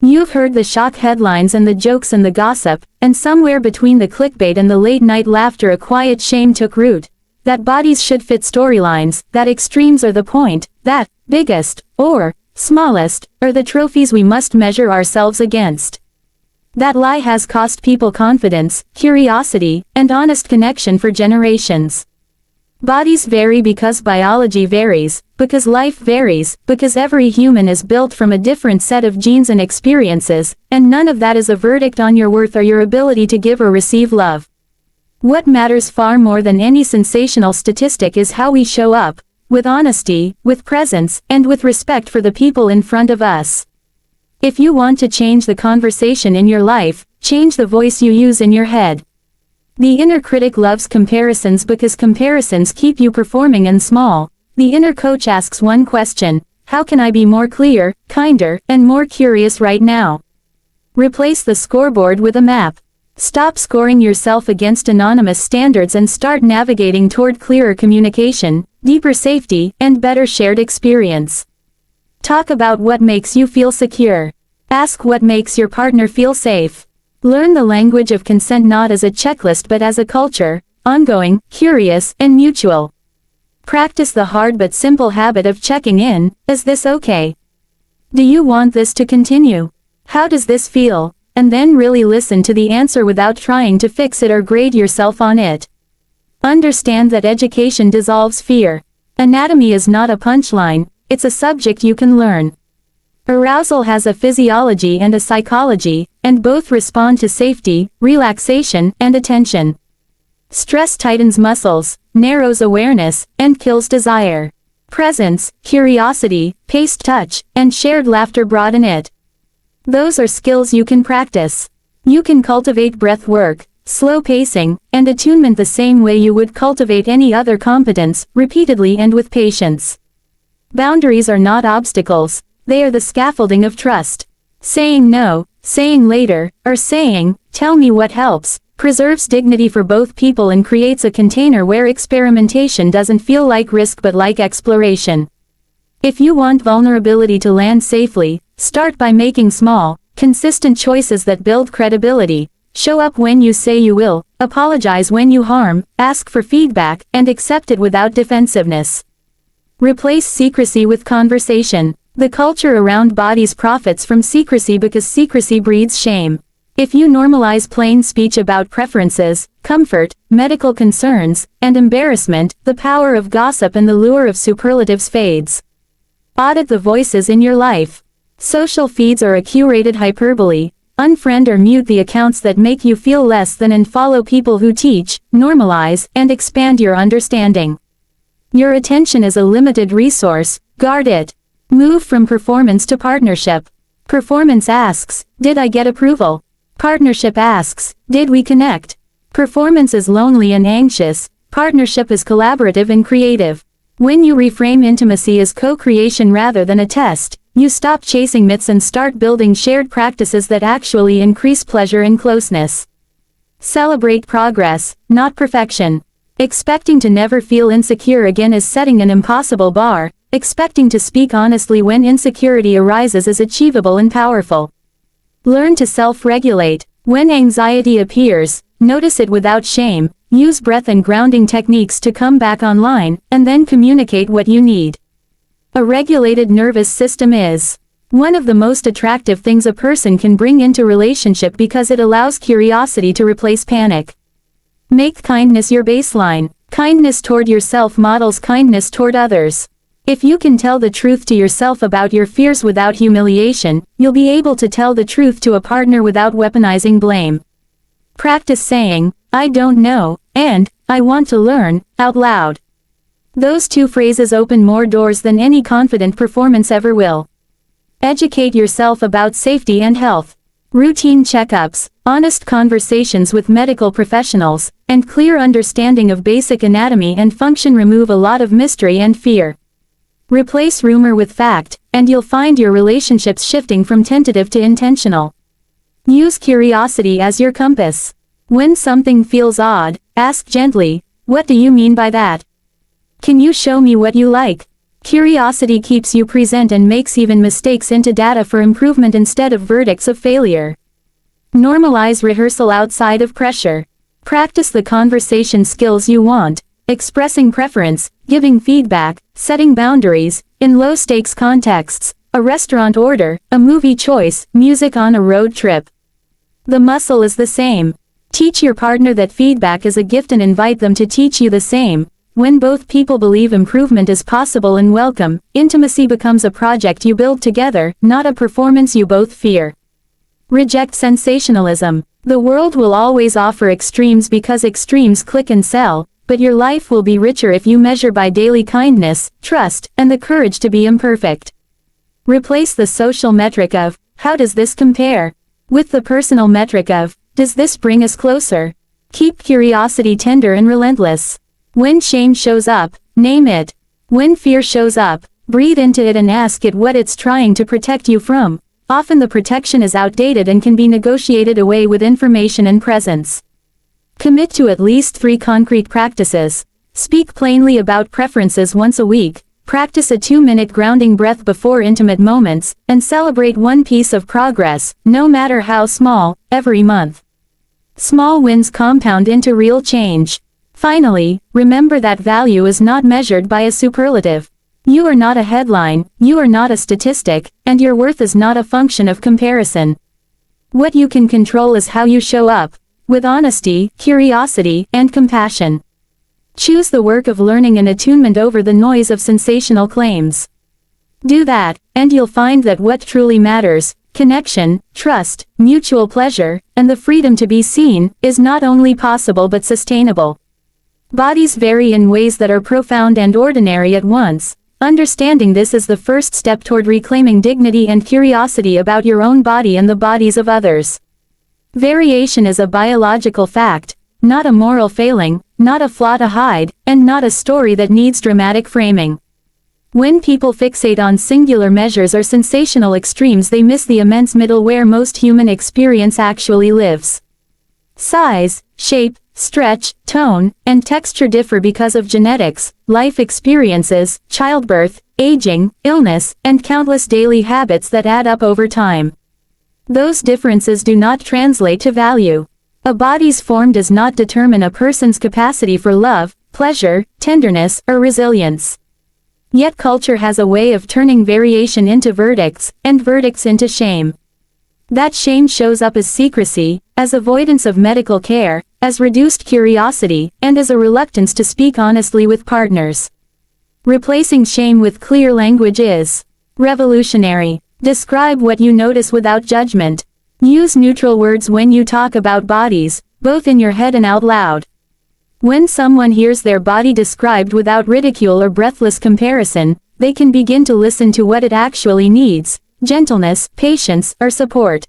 You've heard the shock headlines and the jokes and the gossip, and somewhere between the clickbait and the late-night laughter a quiet shame took root. That bodies should fit storylines, that extremes are the point, that biggest, or smallest, are the trophies we must measure ourselves against. That lie has cost people confidence, curiosity, and honest connection for generations. Bodies vary because biology varies, because life varies, because every human is built from a different set of genes and experiences, and none of that is a verdict on your worth or your ability to give or receive love. What matters far more than any sensational statistic is how we show up, with honesty, with presence, and with respect for the people in front of us. If you want to change the conversation in your life, change the voice you use in your head. The inner critic loves comparisons because comparisons keep you performing and small. The inner coach asks one question: how can I be more clear, kinder, and more curious right now? Replace the scoreboard with a map. Stop scoring yourself against anonymous standards and start navigating toward clearer communication, deeper safety, and better shared experience. Talk about what makes you feel secure. Ask what makes your partner feel safe. Learn the language of consent not as a checklist but as a culture, ongoing, curious, and mutual. Practice the hard but simple habit of checking in: is this okay? Do you want this to continue? How does this feel? And then really listen to the answer without trying to fix it or grade yourself on it. Understand that education dissolves fear. Anatomy is not a punchline, it's a subject you can learn. Arousal has a physiology and a psychology, and both respond to safety, relaxation, and attention. Stress tightens muscles, narrows awareness, and kills desire. Presence, curiosity, paced touch, and shared laughter broaden it. Those are skills you can practice. You can cultivate breath work, slow pacing, and attunement the same way you would cultivate any other competence, repeatedly and with patience. Boundaries are not obstacles, they are the scaffolding of trust. Saying no, saying later, or saying, tell me what helps, preserves dignity for both people and creates a container where experimentation doesn't feel like risk but like exploration. If you want vulnerability to land safely, start by making small, consistent choices that build credibility. Show up when you say you will, apologize when you harm, ask for feedback, and accept it without defensiveness. Replace secrecy with conversation. The culture around bodies profits from secrecy because secrecy breeds shame. If you normalize plain speech about preferences, comfort, medical concerns, and embarrassment, the power of gossip and the lure of superlatives fades. Audit the voices in your life. Social feeds are a curated hyperbole. Unfriend or mute the accounts that make you feel less than and follow people who teach, normalize, and expand your understanding. Your attention is a limited resource, guard it. Move from performance to partnership. Performance asks, did I get approval? Partnership asks, did we connect? Performance is lonely and anxious, partnership is collaborative and creative. When you reframe intimacy as co-creation rather than a test, you stop chasing myths and start building shared practices that actually increase pleasure and closeness. Celebrate progress, not perfection. Expecting to never feel insecure again is setting an impossible bar. Expecting to speak honestly when insecurity arises is achievable and powerful. Learn to self-regulate. When anxiety appears, notice it without shame, use breath and grounding techniques to come back online, and then communicate what you need. A regulated nervous system is one of the most attractive things a person can bring into relationship because it allows curiosity to replace panic. Make kindness your baseline. Kindness toward yourself models kindness toward others. If you can tell the truth to yourself about your fears without humiliation, you'll be able to tell the truth to a partner without weaponizing blame. Practice saying, I don't know, and, I want to learn, out loud. Those two phrases open more doors than any confident performance ever will. Educate yourself about safety and health. Routine checkups, honest conversations with medical professionals, and clear understanding of basic anatomy and function remove a lot of mystery and fear. Replace rumor with fact, and you'll find your relationships shifting from tentative to intentional. Use curiosity as your compass. When something feels odd, ask gently, what do you mean by that? Can you show me what you like? Curiosity keeps you present and makes even mistakes into data for improvement instead of verdicts of failure. Normalize rehearsal outside of pressure. Practice the conversation skills you want, expressing preference, giving feedback, setting boundaries, in low-stakes contexts, a restaurant order, a movie choice, music on a road trip. The muscle is the same. Teach your partner that feedback is a gift and invite them to teach you the same. When both people believe improvement is possible and welcome, intimacy becomes a project you build together, not a performance you both fear. Reject sensationalism. The world will always offer extremes because extremes click and sell, but your life will be richer if you measure by daily kindness, trust, and the courage to be imperfect. Replace the social metric of, how does this compare, with the personal metric of, does this bring us closer? Keep curiosity tender and relentless. When shame shows up, name it. When fear shows up, breathe into it and ask it what it's trying to protect you from. Often the protection is outdated and can be negotiated away with information and presence. Commit to at least 3 concrete practices. Speak plainly about preferences once a week, practice a 2-minute grounding breath before intimate moments, and celebrate one piece of progress, no matter how small, every month. Small wins compound into real change. Finally, remember that value is not measured by a superlative. You are not a headline, you are not a statistic, and your worth is not a function of comparison. What you can control is how you show up, with honesty, curiosity, and compassion. Choose the work of learning and attunement over the noise of sensational claims. Do that, and you'll find that what truly matters, connection, trust, mutual pleasure, and the freedom to be seen, is not only possible but sustainable. Bodies vary in ways that are profound and ordinary at once. Understanding this is the first step toward reclaiming dignity and curiosity about your own body and the bodies of others. Variation is a biological fact, not a moral failing, not a flaw to hide, and not a story that needs dramatic framing. When people fixate on singular measures or sensational extremes, they miss the immense middle where most human experience actually lives. Size, shape, stretch, tone, and texture differ because of genetics, life experiences, childbirth, aging, illness, and countless daily habits that add up over time. Those differences do not translate to value. A body's form does not determine a person's capacity for love, pleasure, tenderness, or resilience. Yet culture has a way of turning variation into verdicts, and verdicts into shame. That shame shows up as secrecy, as avoidance of medical care, as reduced curiosity, and as a reluctance to speak honestly with partners. Replacing shame with clear language is revolutionary. Describe what you notice without judgment. Use neutral words when you talk about bodies, both in your head and out loud. When someone hears their body described without ridicule or breathless comparison, they can begin to listen to what it actually needs: gentleness, patience, or support.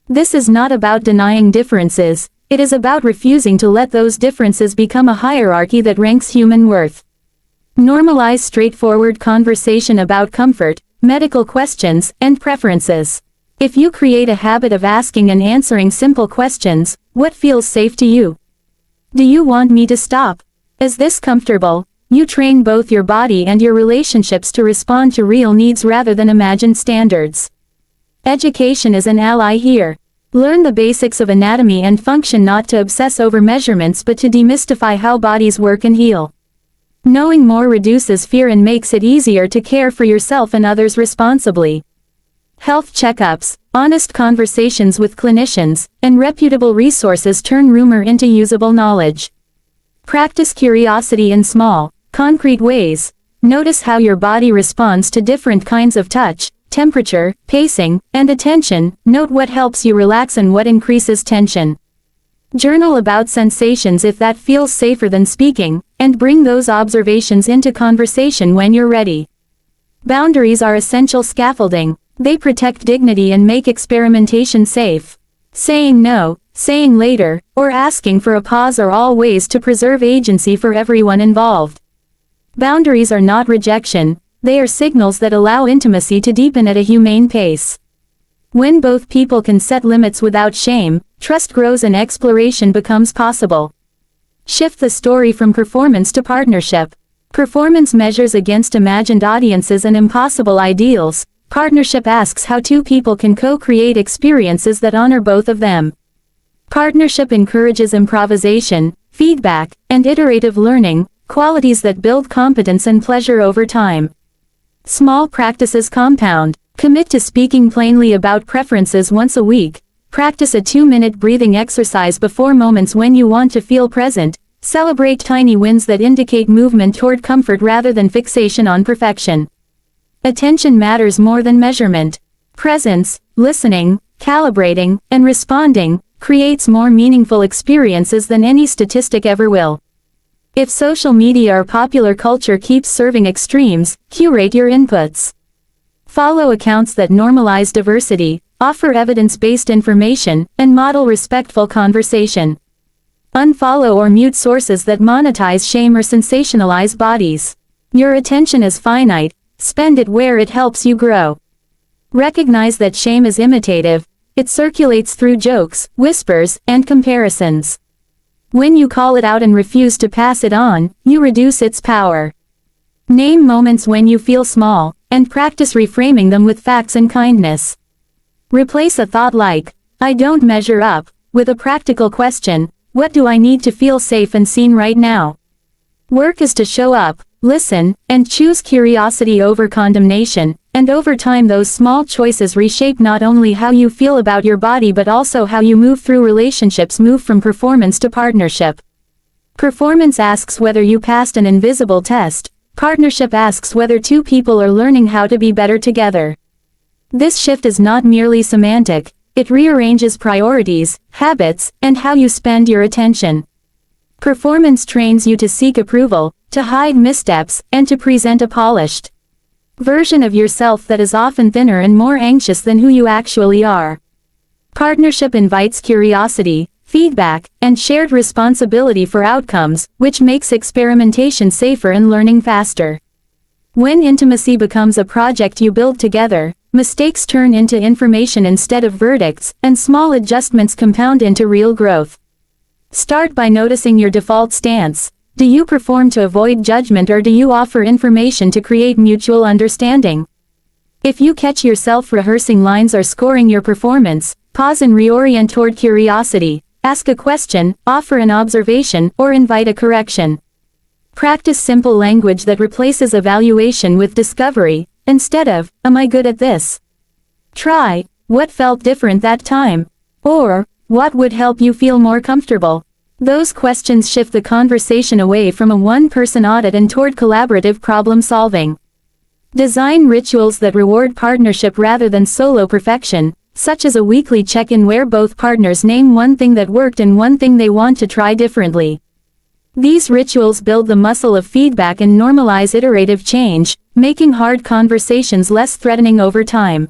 This is not about denying differences, it is about refusing to let those differences become a hierarchy that ranks human worth. Normalize straightforward conversation about comfort, medical questions, and preferences. If you create a habit of asking and answering simple questions, what feels safe to you? Do you want me to stop? Is this comfortable? You train both your body and your relationships to respond to real needs rather than imagined standards. Education is an ally here. Learn the basics of anatomy and function, not to obsess over measurements but to demystify how bodies work and heal. Knowing more reduces fear and makes it easier to care for yourself and others responsibly. Health checkups, honest conversations with clinicians, and reputable resources turn rumor into usable knowledge. Practice curiosity in small, concrete ways. Notice how your body responds to different kinds of touch, temperature, pacing, and attention. Note what helps you relax and what increases tension. Journal about sensations if that feels safer than speaking, and bring those observations into conversation when you're ready. Boundaries are essential scaffolding. They protect dignity and make experimentation safe. Saying no, saying later, or asking for a pause are all ways to preserve agency for everyone involved. Boundaries are not rejection, they are signals that allow intimacy to deepen at a humane pace. When both people can set limits without shame, trust grows and exploration becomes possible. Shift the story from performance to partnership. Performance measures against imagined audiences and impossible ideals. Partnership asks how two people can co-create experiences that honor both of them. Partnership encourages improvisation, feedback, and iterative learning, qualities that build competence and pleasure over time. Small practices compound. Commit to speaking plainly about preferences once a week. Practice a 2-minute breathing exercise before moments when you want to feel present. Celebrate tiny wins that indicate movement toward comfort rather than fixation on perfection. Attention matters more than measurement. Presence, listening, calibrating, and responding creates more meaningful experiences than any statistic ever will. If social media or popular culture keeps serving extremes, curate your inputs. Follow accounts that normalize diversity, offer evidence-based information, and model respectful conversation. Unfollow or mute sources that monetize shame or sensationalize bodies. Your attention is finite. Spend it where it helps you grow. Recognize that shame is imitative. It circulates through jokes, whispers, and comparisons. When you call it out and refuse to pass it on, you reduce its power. Name moments when you feel small, and practice reframing them with facts and kindness. Replace a thought like, "I don't measure up," with a practical question, "What do I need to feel safe and seen right now?" Work is to show up, listen, and choose curiosity over condemnation, and over time those small choices reshape not only how you feel about your body but also how you move through relationships. Move from performance to partnership. Performance asks whether you passed an invisible test. Partnership asks whether two people are learning how to be better together. This shift is not merely semantic, it rearranges priorities, habits, and how you spend your attention. Performance trains you to seek approval, to hide missteps, and to present a polished version of yourself that is often thinner and more anxious than who you actually are. Partnership invites curiosity, feedback, and shared responsibility for outcomes, which makes experimentation safer and learning faster. When intimacy becomes a project you build together, mistakes turn into information instead of verdicts, and small adjustments compound into real growth. Start by noticing your default stance. Do you perform to avoid judgment or do you offer information to create mutual understanding? If you catch yourself rehearsing lines or scoring your performance, pause and reorient toward curiosity. Ask a question, offer an observation, or invite a correction. Practice simple language that replaces evaluation with discovery, instead of, "Am I good at this?" Try, "What felt different that time?" Or, "What would help you feel more comfortable?" Those questions shift the conversation away from a one-person audit and toward collaborative problem-solving. Design rituals that reward partnership rather than solo perfection, such as a weekly check-in where both partners name one thing that worked and one thing they want to try differently. These rituals build the muscle of feedback and normalize iterative change, making hard conversations less threatening over time.